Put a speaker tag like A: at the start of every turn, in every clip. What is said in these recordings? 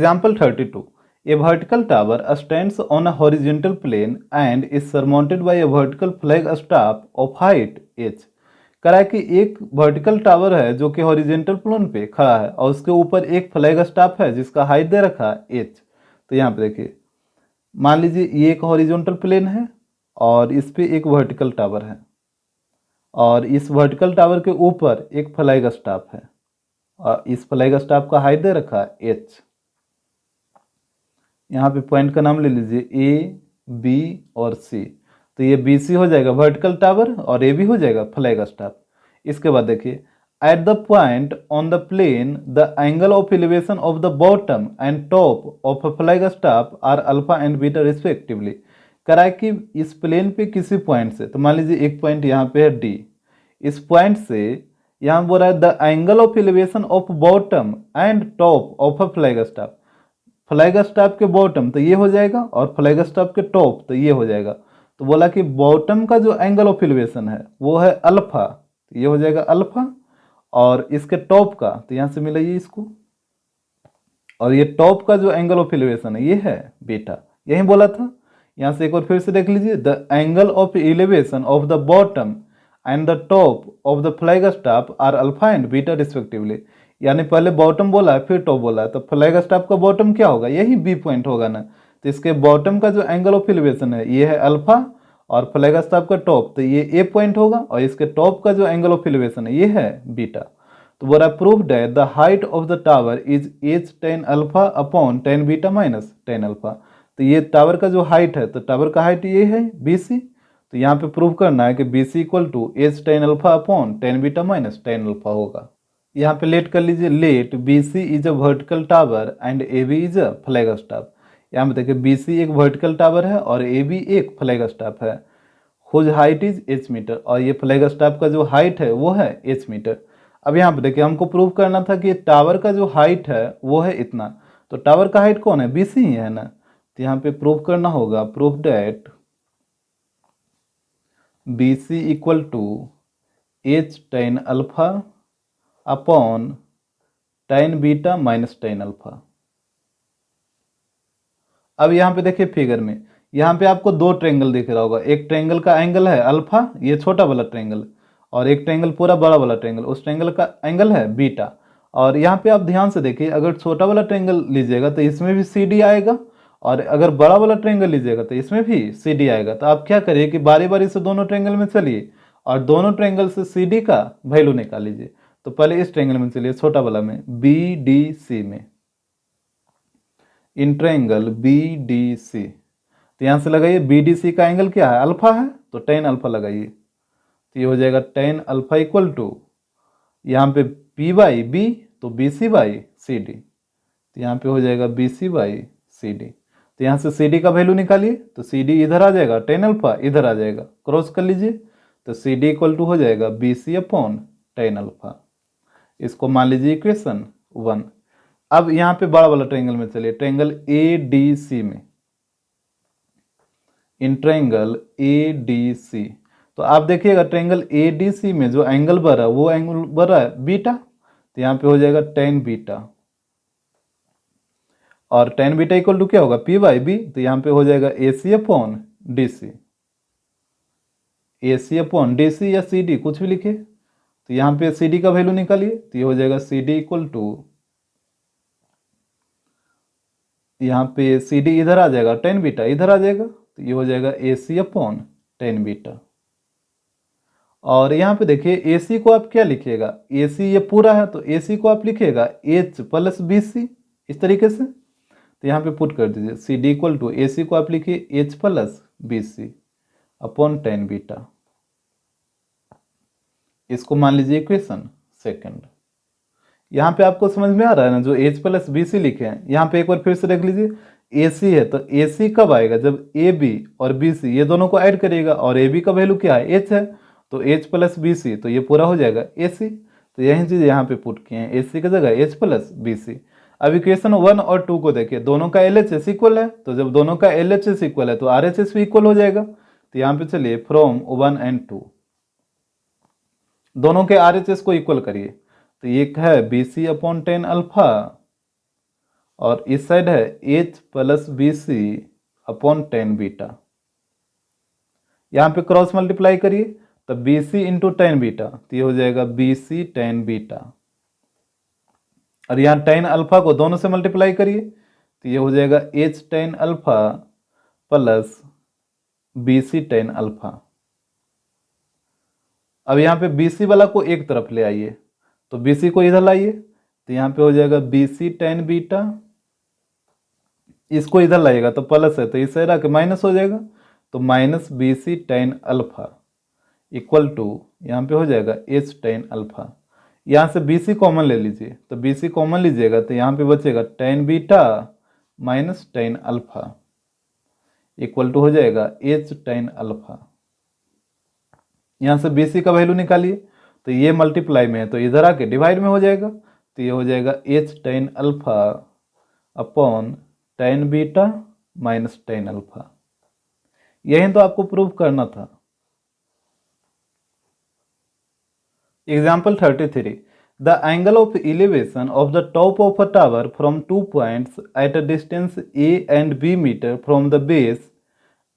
A: Example 32. A vertical tower stands on a horizontal plane and is surmounted by a vertical flag staff of height h. कह रहा है कि एक vertical tower है जो कि हॉरिजेंटल प्लेन पे खड़ा है और उसके ऊपर एक फ्लैग स्टाफ है जिसका हाइट दे रखा है h। तो यहाँ पे देखिए, मान लीजिए ये एक हॉरिजॉन्टल प्लेन है और इस पे एक वर्टिकल टावर है और इस वर्टिकल टावर के ऊपर एक फ्लैग स्टाफ है और इस फ्लैग स्टाफ का हाइट दे रखा है h। यहाँ पे पॉइंट का नाम ले लीजिए ए, बी और सी। तो ये बी सी हो जाएगा वर्टिकल टावर और ए बी हो जाएगा फ्लैग स्टाफ। इसके बाद देखिए, at the point on the plane the angle of elevation of the bottom and top of a flag staff are alpha and beta respectively. कह रहा है कि इस प्लेन पे किसी पॉइंट से, तो मान लीजिए एक पॉइंट यहाँ पे है डी, इस पॉइंट से यहाँ बोल रहा है the angle of elevation of bottom and top of a flag staff. Flag staff के बॉटम तो ये हो जाएगा और फ्लैग स्टाफ के टॉप तो ये हो जाएगा। तो बोला कि बॉटम का जो एंगल ऑफ एलिवेशन है वो है अल्फा, तो ये हो जाएगा अल्फा, और इसके टॉप का तो यहाँ से मिलाइए इसको, और ये टॉप का जो एंगल ऑफ एलिवेशन है ये है बीटा, यही बोला था। यहाँ से एक बार फिर से देख लीजिए, the angle of elevation of the bottom and the top of the flag staff are alpha and beta respectively. यानी पहले बॉटम बोला है फिर टॉप बोला है, तो फ्लैग स्टाफ का बॉटम क्या होगा, यही बी पॉइंट होगा ना। तो इसके बॉटम का जो एंगल ऑफ एलिवेशन है ये है अल्फा और फ्लैग स्टाफ का टॉप तो ये ए पॉइंट होगा और इसके टॉप का जो एंगल ऑफ एलिवेशन है ये है बीटा। तो बोला prove that the height of the tower is H tan alpha upon tan beta minus tan alpha. तो ये टावर का जो हाइट है, तो टावर का हाइट ये है बी सी। तो यहाँ पे प्रूव करना है कि B C equal to H tan alpha upon tan beta minus tan alpha होगा। यहाँ पे लेट कर लीजिए, let B C is a vertical tower and A B is a flag staff. यहाँ पे देखिए बी सी एक वर्टिकल टावर है और ए बी एक फ्लैग स्टाफ है, whose height is H metre, और ये फ्लैग स्टाफ का जो हाइट है वो है एच मीटर। अब यहाँ पे देखिए हमको प्रूव करना था कि टावर का जो हाइट है वो है इतना, तो टावर का हाइट कौन है, बी सी ही है ना। तो यहाँ पे प्रूव करना होगा, proof that B C equal to H tan alpha upon tan beta minus tan alpha. अब यहाँ पे देखिए फिगर में, यहाँ पे आपको दो ट्रायंगल दिख रहा होगा, एक ट्रायंगल का एंगल है अल्फा, ये छोटा वाला ट्रायंगल, और एक ट्रायंगल पूरा बड़ा वाला ट्रायंगल, उस ट्रायंगल का एंगल है बीटा। और यहाँ पे आप ध्यान से देखिए, अगर छोटा वाला ट्रायंगल लीजिएगा तो इसमें भी सी डी आएगा, और अगर बड़ा वाला ट्रायंगल लीजिएगा तो इसमें भी सी डी आएगा। तो आप क्या करिए कि बारी बारी से दोनों ट्रायंगल में चलिए और दोनों ट्रायंगल से सी डी का वैल्यू निकाल लीजिए। तो पहले इस ट्रायंगल में चलिए, छोटा वाला में, बी डी सी में, in triangle B D C. तो यहाँ से लगाइए बी डी सी का एंगल क्या है, अल्फा है, तो टेन अल्फा लगाइए। तो ये हो जाएगा टेन अल्फा इक्वल टू, यहाँ पे पी बाई बी तो B C by C D, तो यहाँ पे हो जाएगा B C by C D. तो यहाँ से सी डी का वैल्यू निकालिए, तो सी डी इधर आ जाएगा, टेन अल्फा इधर आ जाएगा, क्रॉस कर लीजिए, तो सी डी इक्वल टू हो जाएगा B C upon tan alpha. इसको मान लीजिए इक्वेशन 1। अब यहाँ पे बड़ा वाला ट्रायंगल में चलिए, ट्रायंगल ए डी सी में, in triangle A D C. तो आप देखिएगा ट्रायंगल ए डी सी में जो एंगल बना वो एंगल बना है बीटा, तो यहाँ पे हो जाएगा टेन बीटा, और टेन बीटा इक्वल टू क्या होगा, पी बाई बी, तो यहाँ पे हो जाएगा ए सी अपॉन डी सी, ए सी अपॉन डी सी या सी डी कुछ भी लिखे। तो यहाँ पे सी डी का वैल्यू निकालिए, तो ये हो जाएगा सी डी इक्वल टू, यहाँ पे सी डी इधर आ जाएगा, टेन बीटा इधर आ जाएगा, तो ये हो जाएगा ए सी अपॉन टेन बीटा। और यहाँ पे देखिए ए सी को आप क्या लिखिएगा, ए सी ये पूरा है तो ए सी को आप लिखिएगा एच प्लस बी सी, इस तरीके से। तो यहाँ पे पुट कर दीजिए, C D equal to A C को आप लिखिए H plus B C upon tan beta. इसको मान लीजिए इक्वेशन सेकंड। यहाँ पे आपको समझ में आ रहा है ना, जो एच प्लस बी सी लिखे हैं, यहाँ पे एक बार फिर से देख लीजिए, ए सी है तो ए सी कब आएगा, जब ए बी और बी सी ये दोनों को ऐड करिएगा, और ए बी का वैल्यू क्या है, एच है, तो एच प्लस बी सी, तो ये पूरा हो जाएगा ए सी। तो यही चीज़ यहाँ पे पुट किए हैं, ए सी की जगह एच प्लस बी सी। अब इक्वेशन 1 और 2 को देखिए, दोनों का एल एच एस इक्वल है, तो जब दोनों का एल एच एस इक्वल है तो आर एच एस भी इक्वल हो जाएगा। तो यहाँ पे चलिए फ्रॉम 1 एंड 2 दोनों के आर एच एस को इक्वल करिए, तो एक है B C upon tan alpha और इस साइड है H plus B C upon tan beta. यहाँ पे क्रॉस मल्टीप्लाई करिए तो B C into tan beta, तो ये हो जाएगा बी सी टेन बीटा। और यहाँ टेन अल्फा को दोनों से मल्टीप्लाई करिए तो ये हो जाएगा H tan alpha plus B C tan alpha. अब यहाँ पे बी सी वाला को एक तरफ ले आइए, तो बी सी को इधर लाइए, तो यहाँ पे हो जाएगा बी सी टेन बीटा। इसको इधर लाइएगा तो प्लस है, तो इस साइड आके माइनस हो जाएगा, तो minus B C tan alpha equal to यहाँ पे हो जाएगा एच टेन अल्फा। यहाँ से बी सी कॉमन ले लीजिए, तो बी सी कॉमन लीजिएगा तो यहाँ पे बचेगा tan beta minus tan alpha equal to हो जाएगा एच टेन अल्फा। यहाँ से बी सी का वैल्यू निकालिए, तो ये मल्टीप्लाई में है तो इधर आके डिवाइड में हो जाएगा, तो ये हो जाएगा H tan alpha upon tan beta minus tan alpha. यही तो आपको प्रूव करना था। Example 33, the angle of elevation of the top of a tower from 2 points at a distance A and B metre from the base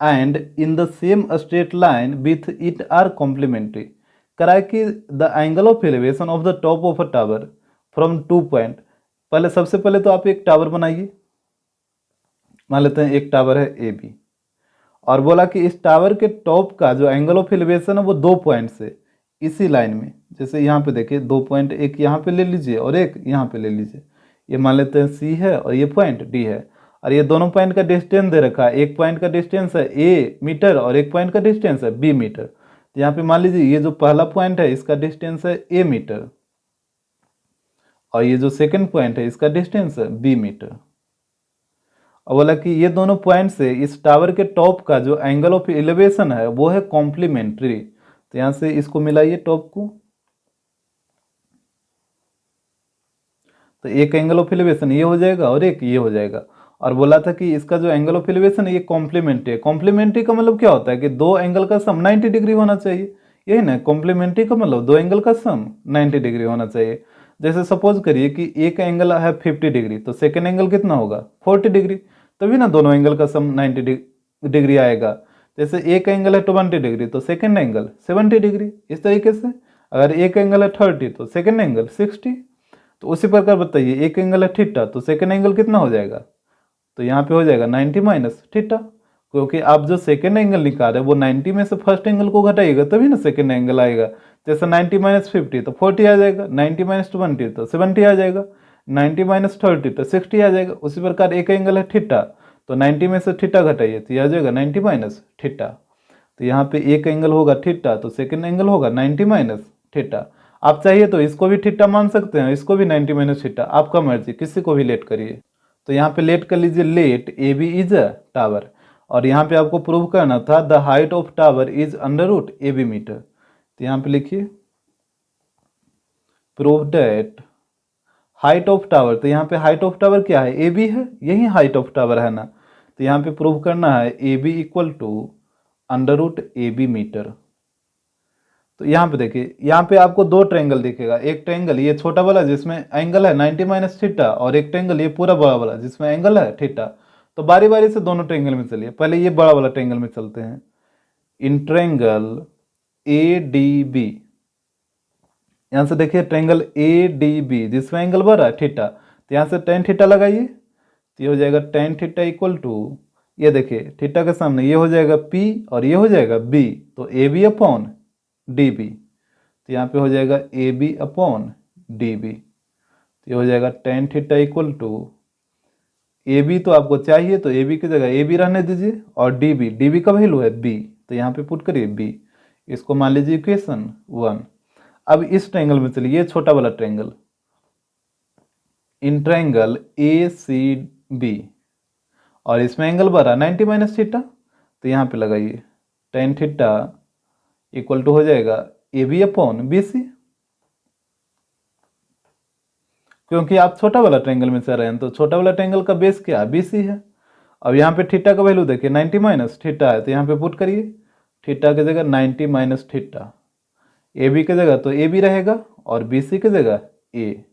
A: and in the same straight line with it are complementary। कराए कि the angle of elevation of the top of a tower from 2 point। पहले सबसे पहले तो आप एक tower बनाइए, मान लेते हैं एक टावर है ए बी, और बोला कि इस टावर के टॉप का जो एंगल ऑफ एलिवेशन है वो 2 पॉइंट से इसी लाइन में, जैसे यहाँ पे देखिए 2 पॉइंट, एक यहाँ पे ले लीजिए और एक यहाँ पे ले लीजिए, ये मान लेते हैं सी है और ये पॉइंट डी है, और ये दोनों पॉइंट का डिस्टेंस दे रखा है, एक पॉइंट का डिस्टेंस है ए मीटर और एक पॉइंट का डिस्टेंस है बी मीटर। तो यहाँ पे मान लीजिए ये जो पहला पॉइंट है इसका डिस्टेंस है ए मीटर और ये जो सेकंड पॉइंट है इसका डिस्टेंस है बी मीटर। और बोला कि ये दोनों पॉइंट से इस टावर के टॉप का जो एंगल ऑफ एलिवेशन है वो है कॉम्प्लीमेंट्री। तो यहाँ से इसको मिलाइए टॉप को, तो एक एंगल ऑफ एलिवेशन ये हो जाएगा और एक ये हो जाएगा। और बोला था कि इसका जो एंगल ऑफ एलिवेशन है ये कॉम्प्लीमेंट्री है। कॉम्प्लीमेंट्री का मतलब क्या होता है कि दो एंगल का सम 90 डिग्री होना चाहिए, यही ना कॉम्प्लीमेंट्री का मतलब, दो एंगल का सम 90 डिग्री होना चाहिए। जैसे सपोज करिए कि एक एंगल है 50 डिग्री, तो सेकेंड एंगल कितना होगा 40 डिग्री, तभी ना दोनों एंगल का सम 90 डिग्री आएगा। जैसे एक एंगल है 20 डिग्री तो सेकेंड एंगल 70 डिग्री, इस तरीके से। अगर एक एंगल है 30 तो सेकेंड एंगल 60। तो उसी प्रकार बताइए एक एंगल है थीटा तो सेकेंड एंगल कितना हो जाएगा, तो यहाँ पे हो जाएगा 90 माइनस थीटा, क्योंकि आप जो सेकेंड एंगल निकाल रहे हैं वो 90 में से फर्स्ट एंगल को घटाइएगा तभी ना सेकेंड एंगल आएगा। जैसे 90 माइनस 50 तो 40 आ जाएगा, 90 माइनस 20 तो 70 आ जाएगा, 90 माइनस 30 तो 60 आ जाएगा। उसी प्रकार एक एंगल है थीटा तो 90 में से थीटा घटाइए तो यह आ जाएगा 90 माइनस थीटा। तो यहाँ पे एक एंगल होगा थीटा तो सेकेंड एंगल होगा 90 माइनस थीटा। आप चाहिए तो इसको भी थीटा मान सकते हैं, इसको भी 90 माइनस थीटा, आपका मर्जी, किसी को भी लेट करिए। तो यहाँ पे लेट कर लीजिए, let A B is a tower, और यहाँ पे आपको प्रूव करना था the height of tower is under root A B metre. तो यहाँ पे लिखिए prove that height of tower, तो यहाँ पे हाइट ऑफ टावर क्या है, ए बी है, यही हाइट ऑफ टावर है ना। तो यहाँ पे प्रूव करना है A B equal to under root A B metre. तो यहाँ पे देखिए, यहाँ पे आपको दो ट्रायंगल दिखेगा, एक ट्रायंगल ये छोटा वाला जिसमें एंगल है 90 माइनस थीटा, और एक ट्रायंगल ये पूरा बड़ा वाला जिसमें एंगल है थीटा। तो बारी बारी से दोनों ट्रायंगल में चलिए, पहले ये बड़ा वाला ट्रायंगल में चलते हैं। In triangle A D B, यहाँ से देखिए ट्रायंगल ए डी बी जिसमें एंगल बड़ा है थीटा, तो यहाँ से टेन थीटा लगाइए, तो ये हो जाएगा टेन थीटा इक्वल टू, ये देखिए थीटा के सामने ये हो जाएगा पी और ये हो जाएगा बी, तो A B upon D B. तो यहाँ पे हो जाएगा A B upon D B, तो ये हो जाएगा tan theta equal to, A B तो आपको चाहिए तो ए बी की जगह ए बी रहने दीजिए, और डी बी का वैल्यू है बी, तो यहाँ पे पुट करिए बी, इसको मान लीजिए इक्वेशन 1। अब इस ट्रायंगल में चलिए, ये छोटा वाला triangle, in triangle A C B, और इसमें एंगल बड़ा 90 माइनस थीटा, तो यहाँ पे लगाइए टेन थीटा इक्वल टू हो जाएगा A B upon B C, क्योंकि आप छोटा वाला ट्रायंगल में चल रहे हैं तो छोटा वाला ट्रायंगल का बेस क्या है, बी सी है। अब यहाँ पे थीटा का वैल्यू देखिए 90 माइनस थीटा है, तो यहाँ पे पुट करिए थीटा की जगह 90 माइनस थीटा, ए बी की जगह तो ए बी रहेगा और बी सी की जगह ए।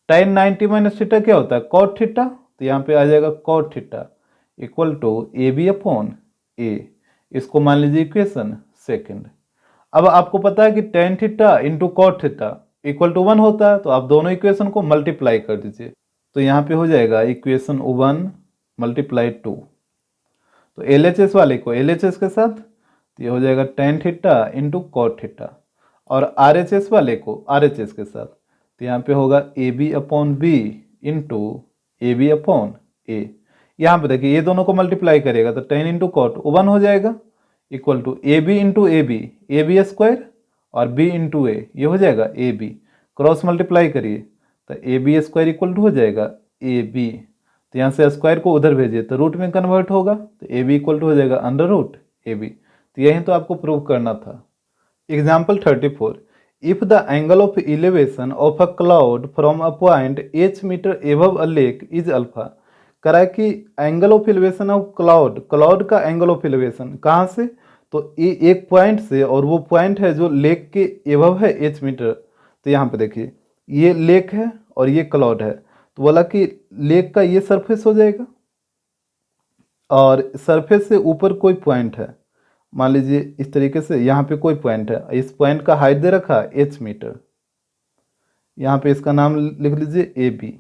A: tan 90 माइनस थीटा क्या होता है, कॉट थीटा, तो यहाँ पे आ जाएगा cot theta equal to A B upon A. इसको मान लीजिए इक्वेशन सेकंड। अब आपको पता है कि tan theta into cot theta equal to 1 होता है, तो आप दोनों इक्वेशन को मल्टीप्लाई कर दीजिए। तो यहाँ पे हो जाएगा इक्वेशन 1 मल्टीप्लाई 2। तो LHS वाले को LHS के साथ, तो ये हो जाएगा tan theta into cot theta, और RHS वाले को RHS के साथ, तो यहाँ पे होगा A B upon B into A B upon A. यहाँ पे देखिए ये दोनों को मल्टीप्लाई करेगा तो टेन इंटू कॉट 1 हो जाएगा equal to A B into A B square और बी इंटू ए, ये हो जाएगा ए बी। क्रॉस मल्टीप्लाई करिए तो A B square equal to हो जाएगा ए बी। तो यहाँ से स्क्वायर को उधर भेजिए तो रूट में कन्वर्ट होगा, तो ए बी इक्वल टू हो जाएगा अंडर रूट ए बी। तो यही तो आपको प्रूव करना था। Example 34, if the angle of elevation of a cloud from a point h metre above a lake is alpha. करा कि angle of elevation of cloud का एंगल ऑफ इलेवेशन कहाँ से, तो ये एक पॉइंट से, और वो पॉइंट है जो लेक के एबव है h मीटर। तो यहाँ पे देखिए ये लेक है और ये क्लाउड है, तो बोला कि लेक का ये सरफेस हो जाएगा और सरफेस से ऊपर कोई पॉइंट है, मान लीजिए इस तरीके से यहाँ पे कोई पॉइंट है, इस पॉइंट का हाइट दे रखा है h मीटर, यहाँ पे इसका नाम लिख लीजिए ए बी।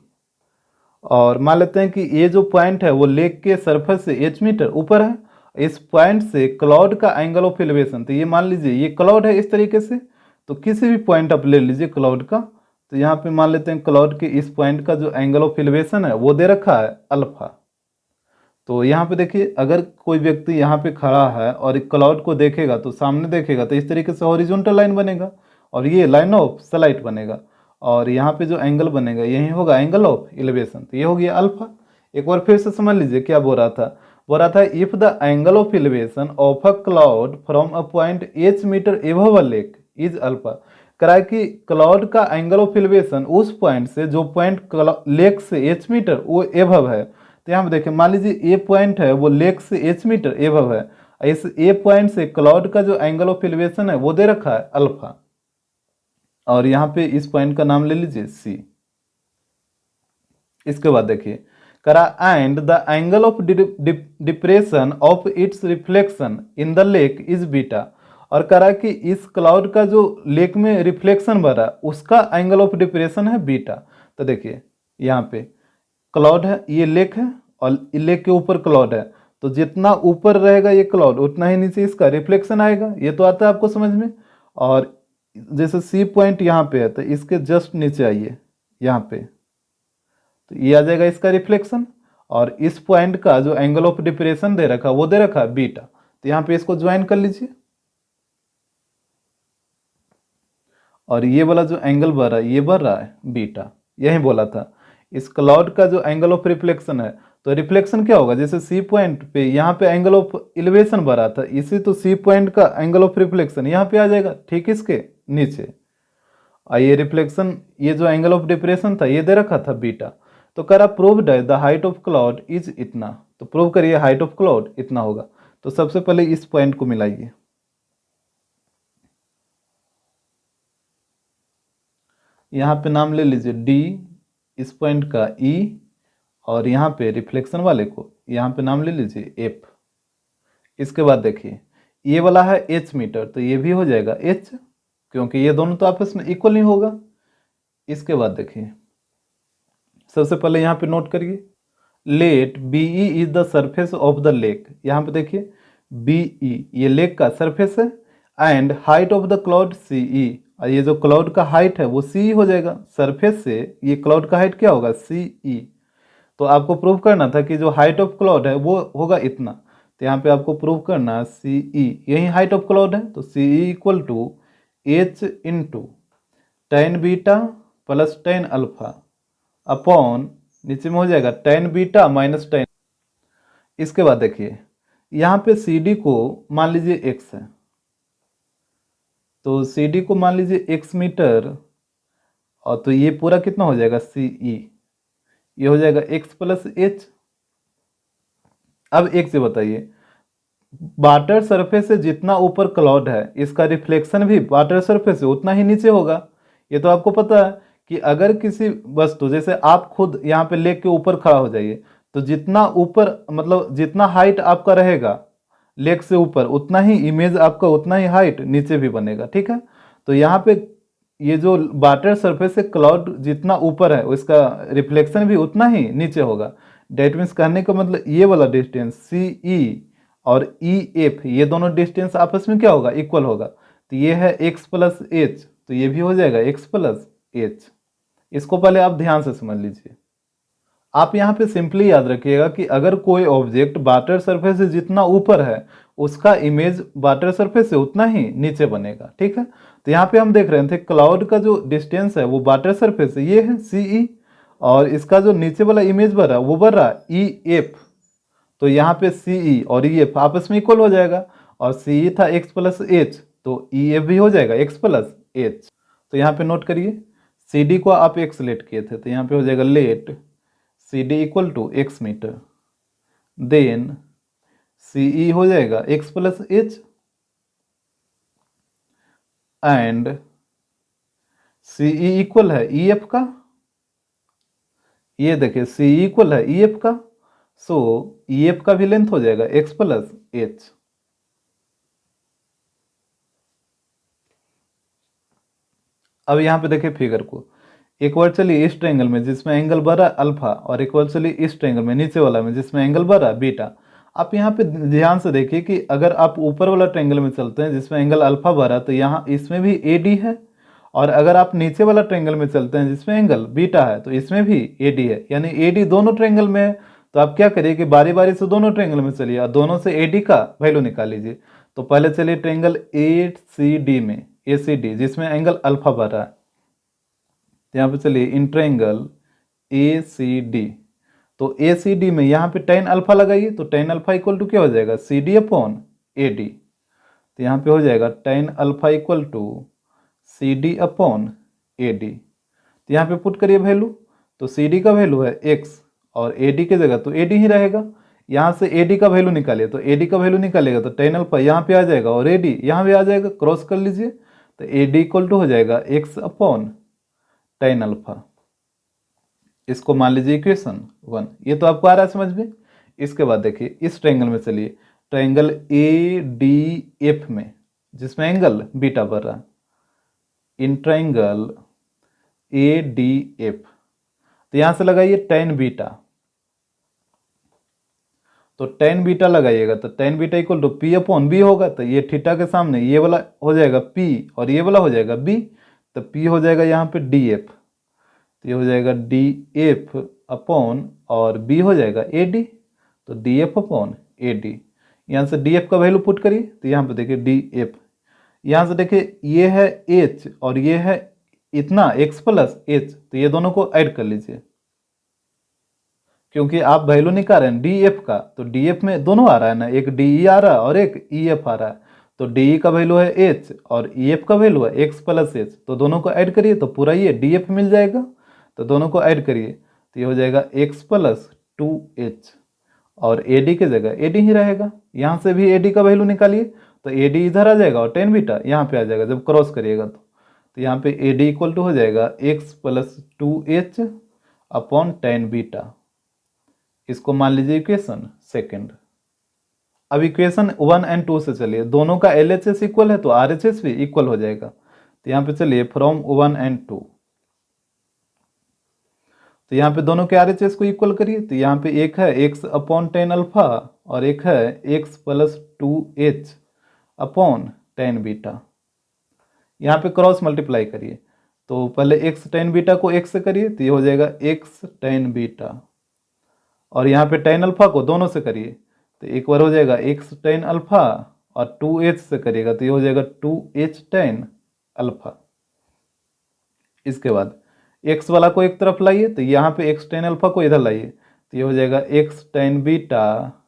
A: और मान लेते हैं कि ये जो पॉइंट है वो लेक के सरफेस से h मीटर ऊपर है, इस पॉइंट से क्लाउड का एंगल ऑफ एलिवेशन, तो ये मान लीजिए ये क्लाउड है इस तरीके से, तो किसी भी पॉइंट आप ले लीजिए क्लाउड का, तो यहाँ पे मान लेते हैं क्लाउड के इस पॉइंट का जो एंगल ऑफ एलिवेशन है वो दे रखा है अल्फा। तो यहाँ पे देखिए अगर कोई व्यक्ति यहाँ पे खड़ा है और क्लाउड को देखेगा तो सामने देखेगा तो इस तरीके से हॉरिजॉन्टल लाइन बनेगा और ये लाइन ऑफ सलाइट बनेगा, और यहाँ पे जो एंगल बनेगा यही होगा एंगल ऑफ एलिवेशन, तो ये हो गया अल्फा। एक बार फिर से समझ लीजिए क्या बोल रहा था if the angle of elevation of a cloud from a point h metre above a lake is alpha. कराए कि क्लाउड का एंगल ऑफ एलिवेशन उस पॉइंट से जो पॉइंट लेक से h मीटर वो एबव है, तो यहाँ पे देखिए मान लीजिए ए पॉइंट है वो लेक से h मीटर एबव है, इस ए पॉइंट से क्लाउड का जो एंगल ऑफ एलिवेशन है वो दे रखा है अल्फा, और यहाँ पे इस पॉइंट का नाम ले लीजिए सी। इसके बाद देखिए करा and the angle of depression of its reflection in the lake is beta, और करा कि इस क्लाउड का जो लेक में रिफ्लेक्शन भरा उसका एंगल ऑफ डिप्रेशन है बीटा। तो देखिए यहाँ पे क्लाउड है, ये लेक है और लेक के ऊपर क्लाउड है, तो जितना ऊपर रहेगा ये क्लाउड उतना ही नीचे इसका रिफ्लेक्शन आएगा, ये तो आता है आपको समझ में। और जैसे सी पॉइंट यहाँ पे है तो इसके जस्ट नीचे आइए यहाँ पे, तो ये आ जाएगा इसका रिफ्लेक्शन, और इस पॉइंट का जो एंगल ऑफ डिप्रेशन दे रखा वो दे रखा बीटा, तो यहाँ पे इसको ज्वाइन कर लीजिए। और ये वाला जो एंगल बढ़ रहा है ये बढ़ रहा है बीटा, यही बोला था। इस क्लाउड का जो एंगल ऑफ रिफ्लेक्शन है, तो रिफ्लेक्शन क्या होगा, जैसे सी पॉइंट पे यहाँ पे एंगल ऑफ एलिवेशन बढ़ा था, इसी तो सी पॉइंट का एंगल ऑफ रिफ्लेक्शन यहाँ पे आ जाएगा ठीक इसके नीचे। ये रिफ्लेक्शन ये जो एंगल ऑफ डिप्रेशन था ये दे रखा था बीटा। तो करा प्रूव्ड है the height of cloud is इतना, तो प्रूव करिए हाइट ऑफ क्लाउड इतना होगा। तो सबसे पहले इस पॉइंट को मिलाइए, यहाँ पे नाम ले लीजिए डी, इस पॉइंट का ई, और यहाँ पे रिफ्लेक्शन वाले को यहाँ पे नाम ले लीजिए एफ। इसके बाद देखिए ये वाला है एच मीटर, तो ये भी हो जाएगा एच, क्योंकि ये दोनों तो आपस में इक्वल नहीं होगा। इसके बाद देखिए सबसे पहले यहाँ पे नोट करिए let B E is the surface of the lake, यहाँ पे देखिए बी ई ये लेक का सरफेस है, and height of the cloud C E, और ये जो क्लाउड का हाइट है वो सी हो जाएगा, सरफेस से ये क्लाउड का हाइट क्या होगा सी ई। तो आपको प्रूव करना था कि जो हाइट ऑफ क्लाउड है वो होगा इतना, तो यहाँ पे आपको प्रूव करना है सी ई यही हाइट ऑफ क्लाउड है, तो C E equal to H into tan beta plus tan alpha upon नीचे में हो जाएगा टेन बीटा माइनस टेन। इसके बाद देखिए यहाँ पे सी डी को मान लीजिए एक्स है, तो सी डी को मान लीजिए एक्स मीटर, और तो ये पूरा कितना हो जाएगा सी ई, ये हो जाएगा एक्स प्लस एच। अब एक से बताइए वाटर सरफेस से जितना ऊपर क्लाउड है इसका रिफ्लेक्शन भी वाटर सरफेस से उतना ही नीचे होगा, ये तो आपको पता है कि अगर किसी वस्तु, जैसे आप खुद यहाँ पे लेक के ऊपर खड़ा हो जाइए, तो जितना ऊपर मतलब जितना हाइट आपका रहेगा लेक से ऊपर, उतना ही इमेज आपका, उतना ही हाइट नीचे भी बनेगा, ठीक है। तो यहाँ पे ये जो वाटर सरफेस से क्लाउड जितना ऊपर है उसका रिफ्लेक्शन भी उतना ही नीचे होगा। डेट मीन्स कहने का मतलब ये वाला डिस्टेंस सी ई और ई एफ, ये दोनों डिस्टेंस आपस में क्या होगा, इक्वल होगा। तो ये है एक्स प्लस एच, तो ये भी हो जाएगा एक्स प्लस एच। इसको पहले आप ध्यान से समझ लीजिए। आप यहाँ पे सिंपली याद रखिएगा कि अगर कोई ऑब्जेक्ट वाटर सरफेस से जितना ऊपर है उसका इमेज वाटर सरफेस से उतना ही नीचे बनेगा, ठीक है। तो यहाँ पे हम देख रहे थे क्लाउड का जो डिस्टेंस है वो वाटर सरफेस से ये है सी ई, और इसका जो नीचे वाला इमेज बन रहा है वो बन रहा है ई एफ। तो यहाँ पे सी ई और ई एफ आपस में इक्वल हो जाएगा, और सी ई था एक्स प्लस एच, तो ई एफ भी हो जाएगा एक्स प्लस एच। तो यहाँ पे नोट करिए, सी डी को आप एक्स लेट किए थे, तो यहाँ पे हो जाएगा let C D equal to X metre, then C E हो जाएगा X plus H, and C E equal है ई एफ का। ये देखिए सी ई इक्वल है ई एफ का, सो ई एफ का भी लेंथ हो जाएगा एक्स प्लस एच। अब यहाँ पे देखिए फिगर को, एक बार चलिए इस ट्रायंगल में जिसमें एंगल बढ़ रहा है अल्फा, और एक बार चलिए इस ट्रायंगल में नीचे वाला में जिसमें एंगल बढ़ रहा है बीटा। आप यहाँ पे ध्यान से देखिए कि अगर आप ऊपर वाला ट्रायंगल में चलते हैं जिसमें एंगल अल्फा बढ़ रहा है, तो यहाँ इसमें भी ए डी है, और अगर आप नीचे वाला ट्रायंगल में चलते हैं जिसमें एंगल बीटा है तो इसमें भी ए डी है, यानी ए डी दोनों ट्रायंगल में है। तो आप क्या करिए कि बारी बारी से दोनों ट्रायंगल में चलिए और दोनों से ए डी का वैल्यू निकाल लीजिए। तो पहले चलिए ट्रायंगल ए सी डी में, ए सी डी जिसमें एंगल अल्फा बढ़ रहा है, तो यहाँ पे चलिए इन ट्रायंगल ए सी डी, तो ए सी डी में यहाँ पे टेन अल्फा लगाइए, तो टेन अल्फा इक्वल टू क्या हो जाएगा, C D upon A D. तो यहाँ पे हो जाएगा tan alpha equal to C D upon A D. तो यहाँ पे पुट करिए वैल्यू, तो सी डी का वैल्यू है एक्स, और ए डी की जगह तो ए डी ही रहेगा। यहाँ से ए डी का वैल्यू निकालिए, तो ए डी का वैल्यू निकालेगा तो टेन अल्फा यहाँ पे आ जाएगा और ए डी यहाँ भी आ जाएगा, क्रॉस कर लीजिए। तो ए डी इक्वल टू हो जाएगा एक्स अपॉन टेन अल्फा। इसको मान लीजिए इक्वेशन 1। ये तो आपको आ रहा है समझ में। इसके बाद देखिए इस ट्रायंगल में चलिए, ट्रायंगल ए डी एफ में जिसमें एंगल बीटा बढ़ रहा है, in triangle A D F, तो यहां से लगाइए टेन बीटा, तो टेन बीटा लगाइएगा तो tan beta equal to P upon B होगा। तो ये थीटा के सामने ये वाला हो जाएगा पी और ये वाला हो जाएगा बी, तो पी हो जाएगा यहाँ पे डी एफ, तो ये हो जाएगा डी एफ अपॉन और बी हो जाएगा ए डी, तो D F upon A D. यहाँ से डी एफ का वैल्यू पुट करिए, तो यहाँ पे देखिए डी एफ, यहाँ से देखिए ये है एच और ये है इतना एक्स प्लस एच, तो ये दोनों को ऐड कर लीजिए, क्योंकि आप वैल्यू निकाल रहे हैं डी एफ का, तो डी एफ में दोनों आ रहा है ना, एक डी ई आ रहा है और एक ई एफ आ रहा है। तो डी ई का वैल्यू है एच और ई एफ का वैल्यू है एक्स प्लस एच, तो दोनों को ऐड करिए तो पूरा ये डी एफ मिल जाएगा। तो दोनों को ऐड करिए तो ये हो जाएगा एक्स प्लस टू एच, और ए डी की जगह ए डी ही रहेगा। यहाँ से भी ए डी का वैल्यू निकालिए, तो ए डी इधर आ जाएगा और टेन बीटा यहाँ पे आ जाएगा जब क्रॉस करिएगा तो यहाँ पे ए डी इक्वल टू हो जाएगा X plus two H upon tan beta. इसको मान लीजिए इक्वेशन सेकंड। अब इक्वेशन 1 एंड 2 से चलिए, दोनों का LHS इक्वल है तो RHS भी इक्वल हो जाएगा। तो यहाँ पे चलिए फ्रॉम 1 एंड 2, तो यहाँ पे दोनों के RHS को इक्वल करिए। तो यहाँ पे एक है एक्स अपॉन टेन अल्फा और एक है x plus two H upon tan beta. यहाँ पे क्रॉस मल्टीप्लाई करिए, तो पहले एक्स टेन बीटा को एक्स से करिए तो ये हो जाएगा एक्स टेन बीटा, और यहाँ पे टेन अल्फा को दोनों से करिए तो एक बार हो जाएगा एक्स टेन अल्फा, और टू एच से करिएगा तो ये हो जाएगा टू एच टेन अल्फा। इसके बाद एक्स वाला को एक तरफ लाइए, तो यहाँ पे एक्स टेन अल्फा को इधर लाइए तो ये हो जाएगा एक्स टेन बीटा,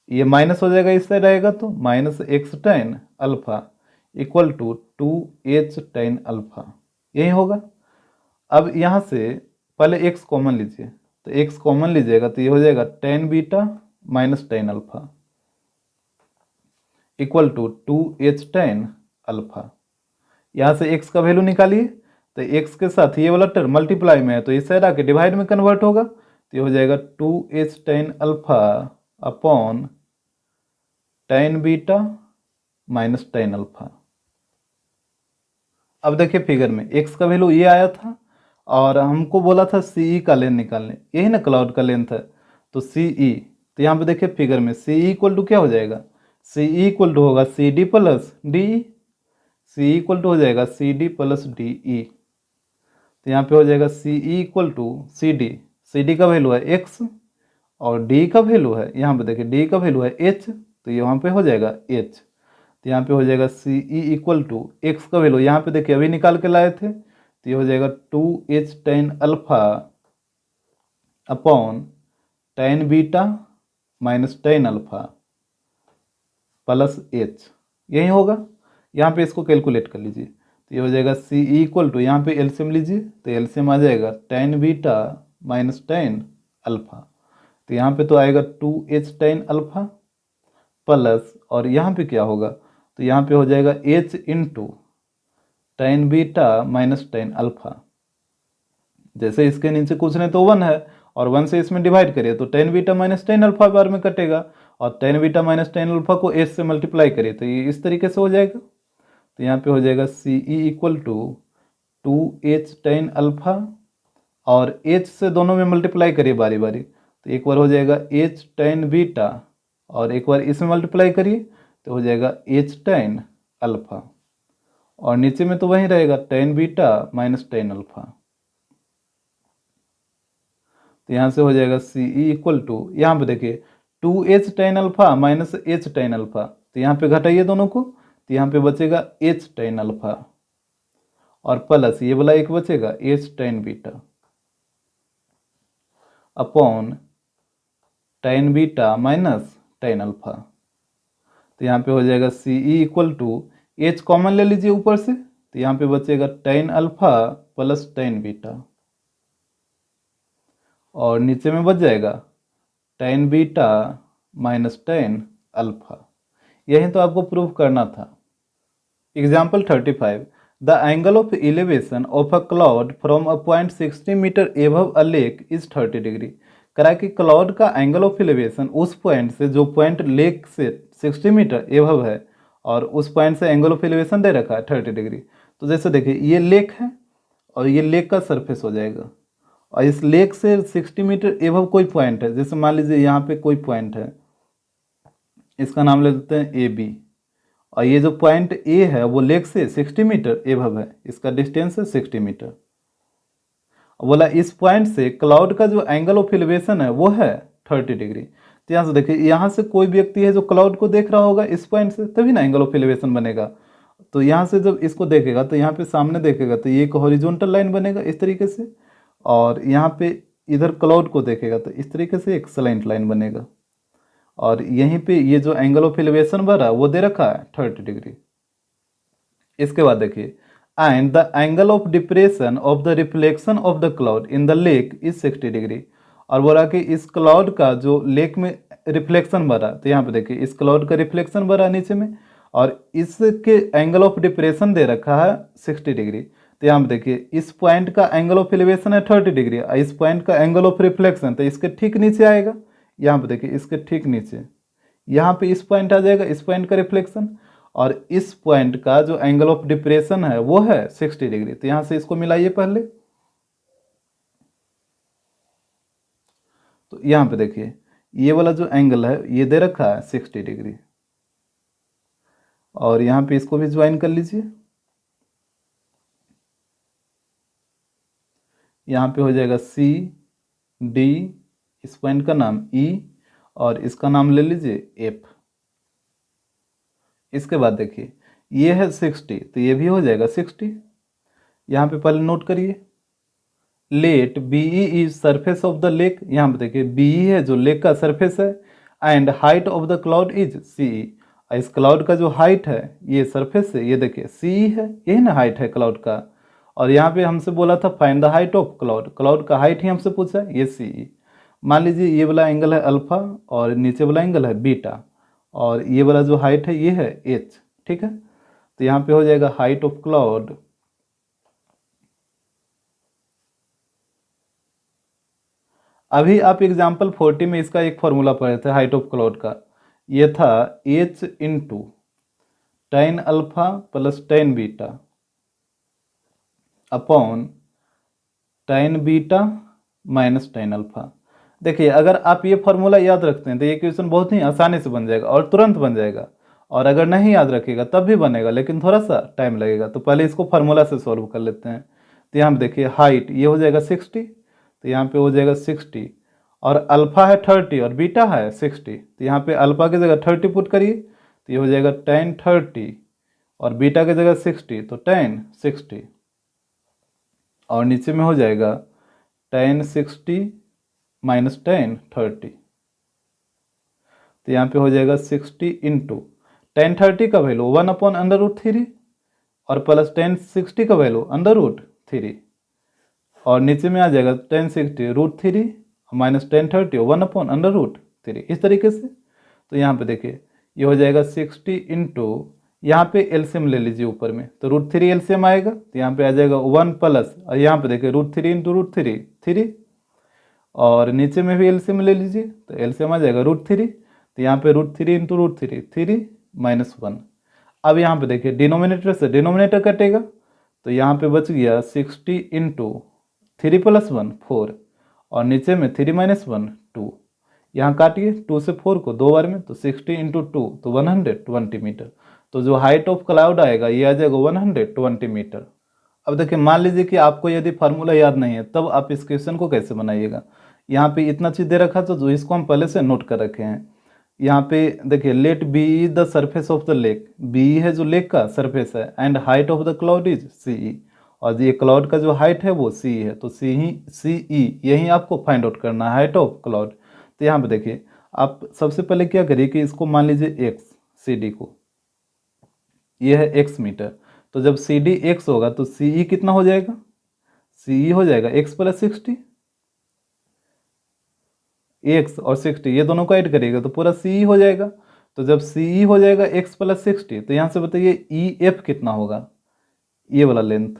A: ये माइनस हो जाएगा इस साइड आएगा तो minus X tan alpha equal to two H tan alpha, यही होगा। अब यहाँ से पहले एक्स कॉमन लीजिए, तो एक्स कॉमन लीजिएगा तो ये हो जाएगा tan beta minus tan alpha equal to two H tan alpha. यहाँ से एक्स का वैल्यू निकालिए, तो x के साथ ये वाला टर्म मल्टीप्लाई में है तो इस साइड आके डिवाइड में कन्वर्ट होगा, तो ये हो जाएगा 2h tan alpha upon tan beta minus tan alpha. अब देखिए फिगर में x का वैल्यू ये आया था और हमको बोला था CE का लेंथ निकालने, यही ना क्लाउड का लेंथ है, तो CE, तो यहाँ पे देखिए फिगर में CE इक्वल टू क्या हो जाएगा, CE इक्वल टू होगा CD plus DE, CE equal to हो जाएगा CD प्लस DE। तो यहाँ पे हो जाएगा CE इक्वल टू CD का वैल्यू है x और D का वैल्यू है, यहाँ पे देखिए D का वैल्यू है h, तो यहाँ पे हो जाएगा h। तो यहाँ पे हो जाएगा CE इक्वल टू x का वैल्यू यहाँ पे देखिए अभी निकाल के लाए थे, तो ये हो जाएगा 2h tan alpha upon tan beta minus tan alpha plus h, यही होगा। यहाँ पे इसको कैलकुलेट कर लीजिए, तो ये हो जाएगा CE इक्वल टू, यहाँ पे एलसीएम लीजिए तो एलसीएम आ जाएगा tan beta minus tan alpha, तो यहाँ पे तो आएगा 2h tan अल्फा प्लस, और यहाँ पे क्या होगा, तो यहाँ पे हो जाएगा h into tan beta minus tan alpha. जैसे इसके नीचे कुछ नहीं तो 1 है और 1 से इसमें डिवाइड करिए तो tan beta minus tan alpha bar में कटेगा, और tan beta minus tan alpha को h से मल्टीप्लाई करिए तो ये इस तरीके से हो जाएगा। तो यहाँ पे हो जाएगा CE equal to 2h tan alpha और h से दोनों में मल्टीप्लाई करिए बारी बारी, तो एक बार हो जाएगा h tan बीटा और एक बार इसमें मल्टीप्लाई करिए तो हो जाएगा h tan अल्फा, और नीचे में तो वही रहेगा tan beta minus tan alpha. तो यहाँ से हो जाएगा CE इक्वल टू, यहाँ पे देखिए 2h tan alpha minus h tan alpha, तो यहाँ पे घटाइए दोनों को, तो यहाँ पे बचेगा h tan अल्फा और प्लस ये वाला एक बचेगा h tan beta upon tan beta minus tan alpha. तो यहाँ पे हो जाएगा CE equal to, h common ले लीजिए ऊपर से, तो यहाँ पे बचेगा tan alpha plus tan beta और नीचे में बच जाएगा tan beta minus tan alpha. यही तो आपको प्रूव करना था। Example 35, the angle of elevation of a cloud from a point 60 metre above a lake is 30 degree. करा कि क्लाउड का एंगल ऑफ एलिवेशन उस पॉइंट से जो पॉइंट लेक से 60 मीटर एबव है और उस पॉइंट से एंगल ऑफ एलिवेशन दे रखा है 30 डिग्री। तो जैसे देखिए ये लेक है और ये लेक का सरफेस हो जाएगा, और इस लेक से 60 मीटर एबव कोई पॉइंट है, जैसे मान लीजिए यहाँ पे कोई पॉइंट है, इसका नाम ले देते हैं AB, और ये जो पॉइंट A है वो लेक से 60 मीटर एबव है, इसका डिस्टेंस है 60 मीटर। बोला इस पॉइंट से क्लाउड का जो एंगल ऑफ एलिवेशन है वो है 30 डिग्री। तो यहाँ से देखिए यहाँ से कोई व्यक्ति है जो क्लाउड को देख रहा होगा इस पॉइंट से, तभी ना एंगल ऑफ एलिवेशन बनेगा। तो यहाँ से जब इसको देखेगा तो यहाँ पे सामने देखेगा तो ये एक हॉरिजॉन्टल लाइन बनेगा इस तरीके से, और यहाँ पे इधर क्लाउड को देखेगा तो इस तरीके से एक स्लैंट लाइन बनेगा, और यहीं पे ये जो एंगल ऑफ एलिवेशन बना वो दे रखा है 30 डिग्री। इसके बाद देखिए and the angle of depression of the reflection of the cloud in the lake is 60 degree. और बोला कि इस क्लाउड का जो लेक में रिफ्लेक्शन बना, तो यहाँ पे देखिए इस क्लाउड का रिफ्लेक्शन बना नीचे में, और इसके एंगल ऑफ डिप्रेशन दे रखा है 60 डिग्री। तो यहाँ पे देखिए इस पॉइंट का एंगल ऑफ एलिवेशन है 30 डिग्री, और इस पॉइंट का एंगल ऑफ रिफ्लेक्शन तो इसके ठीक नीचे आएगा। यहाँ पे देखिए इसके ठीक नीचे यहाँ पे इस पॉइंट आ जाएगा, इस पॉइंट का रिफ्लेक्शन, और इस पॉइंट का जो एंगल ऑफ डिप्रेशन है वो है 60 डिग्री। तो यहाँ से इसको मिलाइए पहले, तो यहाँ पे देखिए ये वाला जो एंगल है ये दे रखा है 60 डिग्री, और यहाँ पे इसको भी ज्वाइन कर लीजिए। यहाँ पे हो जाएगा CD, इस पॉइंट का नाम E और इसका नाम ले लीजिए F। इसके बाद देखिए ये है 60 तो ये भी हो जाएगा 60। यहाँ पे पहले नोट करिए let BE is surface of the lake. यहाँ पे देखिए BE है जो लेक का सरफेस है, and height of the cloud is CE। इस क्लाउड का जो हाइट है ये सरफेस से ये देखिए CE है, यही ना हाइट है क्लाउड का। और यहाँ पे हमसे बोला था find the height of cloud, cloud का हाइट ही हमसे पूछा है, ये CE। मान लीजिए ये वाला एंगल है अल्फा और नीचे वाला एंगल है बीटा, और ये वाला जो हाइट है ये है H, ठीक है। तो यहाँ पे हो जाएगा हाइट ऑफ क्लाउड अभी आप एग्जाम्पल 40 में इसका एक फॉर्मूला पढ़े थे हाइट ऑफ क्लाउड का, ये था h into ten alpha plus tan beta upon tan beta minus tan alpha. देखिए अगर आप ये फॉर्मूला याद रखते हैं तो ये क्वेश्चन बहुत ही आसानी से बन जाएगा और तुरंत बन जाएगा, और अगर नहीं याद रखिएगा तब भी बनेगा लेकिन थोड़ा सा टाइम लगेगा। तो पहले इसको फार्मूला से सॉल्व कर लेते हैं। तो यहाँ पे देखिए हाइट ये हो जाएगा 60, तो यहाँ पे हो जाएगा 60, और अल्फा है 30 और बीटा है 60, तो यहाँ पे अल्फा की जगह 30 पुट करिए तो ये हो जाएगा टेन 30, और बीटा की जगह 60 तो टेन 60, और नीचे में हो जाएगा टेन 60 माइनस टेन 30, तो यहाँ पे हो जाएगा 60 इंटू टेन 30 का वैल्यू 1 अपॉन अंडर रूट 3 और प्लस टेन 60 का वैल्यू अंडर रूट 3, और नीचे में आ जाएगा tan 60 root 3 minus tan 30 1 upon under root 3, इस तरीके से। तो यहाँ पे देखिए ये हो जाएगा 60 इंटू, यहाँ पे एलसीएम ले लीजिए ऊपर में, तो रूट 3 एलसीएम आएगा, तो यहाँ पे आ जाएगा 1 प्लस, और यहाँ पे देखिए रूट 3 इंटू रूट 3 3, और नीचे में भी एलसीएम ले लीजिए तो एलसीएम आ जाएगा रूट 3, तो यहाँ पे रूट 3 इंटू रूट 3 3 माइनस 1। अब यहाँ पे देखिए डिनोमिनेटर से डिनोमिनेटर कटेगा, तो यहाँ पे बच गया 60 इंटू 3 प्लस 1 4, और नीचे में 3 माइनस 1 2, यहाँ काटिए 2 से 4 को 2 बार में, तो 60 इंटू 2 तो 120 मीटर। तो जो हाइट ऑफ क्लाउड आएगा ये आ जाएगा 120 मीटर। अब देखिए मान लीजिए कि आपको यदि फार्मूला याद नहीं है तब आप इस क्वेश्चन को कैसे बनाइएगा। यहाँ पे इतना चीज़ दे रखा तो जो इसको हम पहले से नोट कर रखे हैं। यहाँ पे देखिए let be the surface of the lake, B है जो लेक का सरफेस है, and height of the cloud is C, और ये क्लाउड का जो हाइट है वो सी है, तो सी ई यही आपको फाइंड आउट करना है हाइट ऑफ क्लाउड। तो यहाँ पे देखिए आप सबसे पहले क्या करिए कि इसको मान लीजिए एक्स, सी डी को, ये है एक्स मीटर, तो जब सी डी एक्स होगा तो सी ई कितना हो जाएगा, सी ई हो जाएगा एक्स प्लस 60, एक्स और 60 ये दोनों को ऐड करिएगा तो पूरा सी ई हो जाएगा। तो जब सी ई हो जाएगा एक्स प्लस 60, तो यहाँ से बताइए ई एफ कितना होगा, ये वाला लेंथ।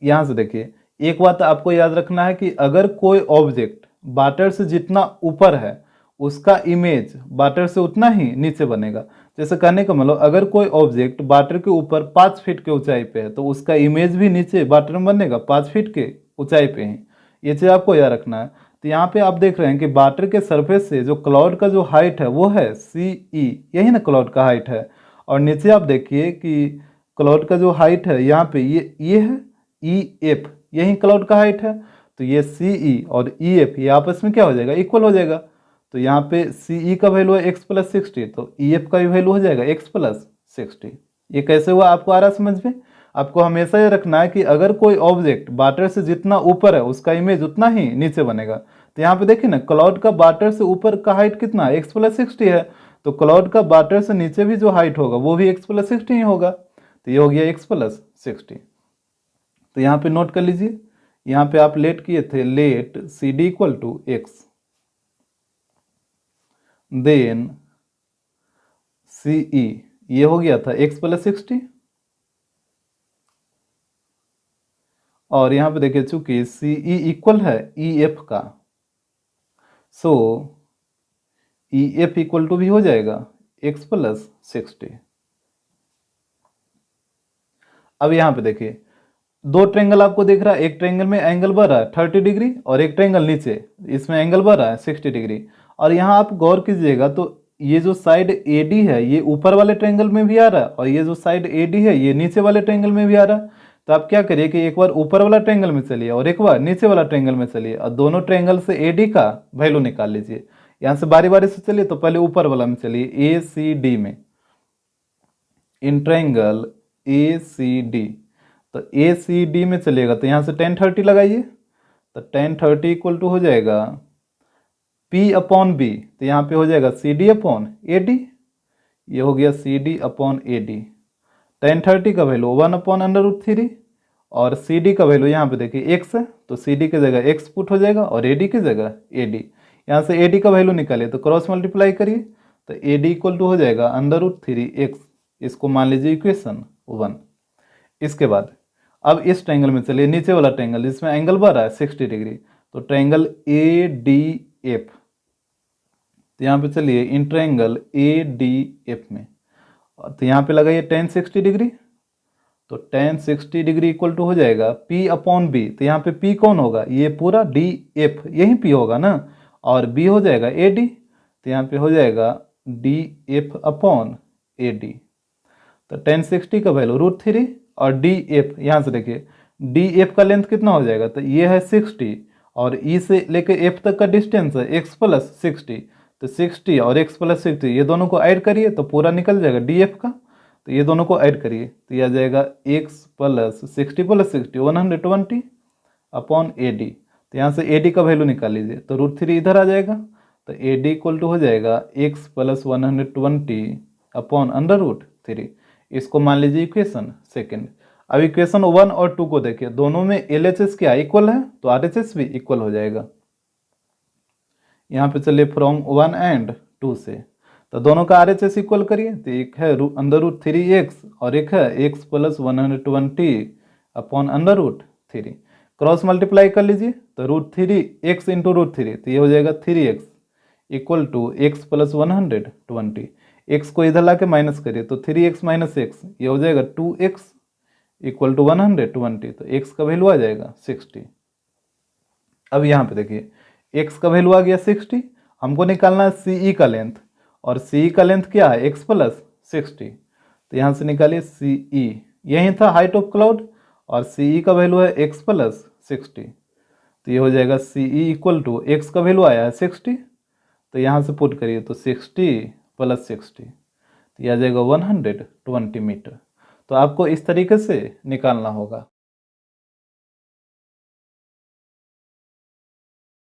A: यहाँ से देखिए एक बात आपको याद रखना है कि अगर कोई ऑब्जेक्ट वाटर से जितना ऊपर है उसका इमेज वाटर से उतना ही नीचे बनेगा। जैसे कहने का मतलब अगर कोई ऑब्जेक्ट वाटर के ऊपर 5 फीट के ऊंचाई पे है तो उसका इमेज भी नीचे वाटर में बनेगा 5 फीट के ऊंचाई पे ही, ये चीज़ आपको याद रखना है। तो यहाँ पे आप देख रहे हैं कि वाटर के सरफेस से जो क्लाउड का जो हाइट है वो है सी ई, यही ना क्लाउड का हाइट है, और नीचे आप देखिए कि क्लाउड का जो हाइट है यहाँ पे ये है ई एफ, यही क्लाउड का हाइट है, तो ये सी ई और ई एफ ये आपस में क्या हो जाएगा, इक्वल हो जाएगा। तो यहाँ पे सी ई का वैल्यू है एक्स प्लस 60, तो ई एफ का भी वैल्यू हो जाएगा एक्स प्लस 60। ये कैसे हुआ आपको आ रहा समझ में। आपको हमेशा ये रखना है कि अगर कोई ऑब्जेक्ट वाटर से जितना ऊपर है उसका इमेज उतना ही नीचे बनेगा। तो यहाँ पे देखिए ना क्लाउड का वाटर से ऊपर का हाइट कितना है, एक्स प्लस 60 है, तो क्लाउड का वाटर से नीचे भी जो हाइट होगा वो भी एक्स प्लस 60 ही होगा, तो ये हो गया एक्स प्लस 60। तो यहाँ पे नोट कर लीजिए, यहाँ पे आप लेट किए थे let C D equal to X, then C E ये हो गया था एक्स प्लस 60, और यहाँ पे देखिए चूंकि सी ई इक्वल है ई एफ का, सो ई एफ इक्वल टू भी हो जाएगा एक्स प्लस 60। अब यहाँ पे देखिए दो ट्रेंगल आपको दिख रहा है, एक ट्रेंगल में एंगल बढ़ रहा है 30 डिग्री और एक ट्रेंगल नीचे इसमें एंगल बढ़ रहा है 60 डिग्री। और यहाँ आप गौर कीजिएगा तो ये जो साइड AD है ये ऊपर वाले ट्रेंगल में भी आ रहा है, और ये जो साइड AD है ये नीचे वाले ट्रेंगल में भी आ रहा है। तो आप क्या करिए कि एक बार ऊपर वाला ट्रेंगल में चलिए और एक बार नीचे वाला ट्रेंगल में चलिए, और दोनों ट्रेंगल से AD का वैल्यू निकाल लीजिए। यहाँ से बारी बारी से चलिए, तो पहले ऊपर वाला में चलिए ACD में, इन ट्रेंगल ACD, तो ACD में चलिएगा तो यहाँ से tan 30 लगाइए, तो tan 30 इक्वल टू हो जाएगा P अपॉन B, तो यहाँ पे हो जाएगा CD अपॉन AD, ये हो गया CD अपॉन AD। tan 30 का वैल्यू 1 अपॉन अंडर रूट 3, और CD का वैल्यू यहाँ पे देखिए x है, तो CD की जगह x पुट हो जाएगा और AD की जगह AD। यहाँ से AD का वैल्यू निकालिए तो क्रॉस मल्टीप्लाई करिए, तो AD इक्वल टू हो जाएगा अंडर रूट 3x, इसको मान लीजिए इक्वेशन 1। इसके बाद अब इस ट्रायंगल में चलिए, नीचे वाला ट्रायंगल जिसमें एंगल बढ़ रहा है 60 डिग्री, तो ट्रायंगल ए डी एफ, तो यहाँ पे चलिए इन ट्रायंगल ए डी एफ में, तो यहाँ पे लगाइए tan 60 डिग्री, तो tan 60 डिग्री इक्वल टू हो जाएगा P अपॉन बी, तो यहाँ पे P कौन होगा, ये पूरा डी एफ, यही P होगा ना, और B हो जाएगा ए डी, तो यहाँ पे हो जाएगा D F upon A D. तो tan 60 का वैल्यू √3 और डी एफ, यहाँ से देखिए डी एफ का लेंथ कितना हो जाएगा, तो ये है 60 और ई से लेके एफ तक का डिस्टेंस है x प्लस 60, तो 60 और x प्लस 60 ये दोनों को ऐड करिए तो पूरा निकल जाएगा डी एफ का, तो ये दोनों को ऐड करिए तो ये आ जाएगा x plus 60 plus 60 120 upon A D, तो यहाँ से ए डी का वैल्यू निकाल लीजिए, तो √3 इधर आ जाएगा, तो ए डी इक्वल टू हो जाएगा x प्लस 120 अपॉन √3। इसको मान लीजिए इक्वेशन सेकंड। अब इक्वेशन 1 और 2 को देखिए, दोनों में LHS क्या इक्वल है, तो RHS भी इक्वल हो जाएगा। यहाँ पे चलिए फ्रॉम 1 एंड 2 से, तो दोनों का RHS इक्वल करिए, तो एक है √3x और एक है x plus 120 upon √3, cross multiply कर लीजिए, तो √3x इंटू √3, तो ये हो जाएगा 3x equal to x plus 120, x को इधर ला के माइनस करिए, तो 3x माइनस x ये हो जाएगा 2x इक्वल टू 120, तो x का वैल्यू आ जाएगा 60। अब यहाँ पे देखिए x का वैल्यू आ गया 60, हमको निकालना है CE का लेंथ, और CE का लेंथ क्या है x प्लस 60, तो यहाँ से निकालिए CE, यही था हाइट ऑफ क्लाउड, और CE का वैल्यू है x प्लस 60, तो ये हो जाएगा CE इक्वल टू x का वैल्यू आया है 60, तो यहाँ से पुट करिए तो 60 प्लस 60, तो यह आ जाएगा 120 मीटर। तो आपको इस तरीके से निकालना होगा।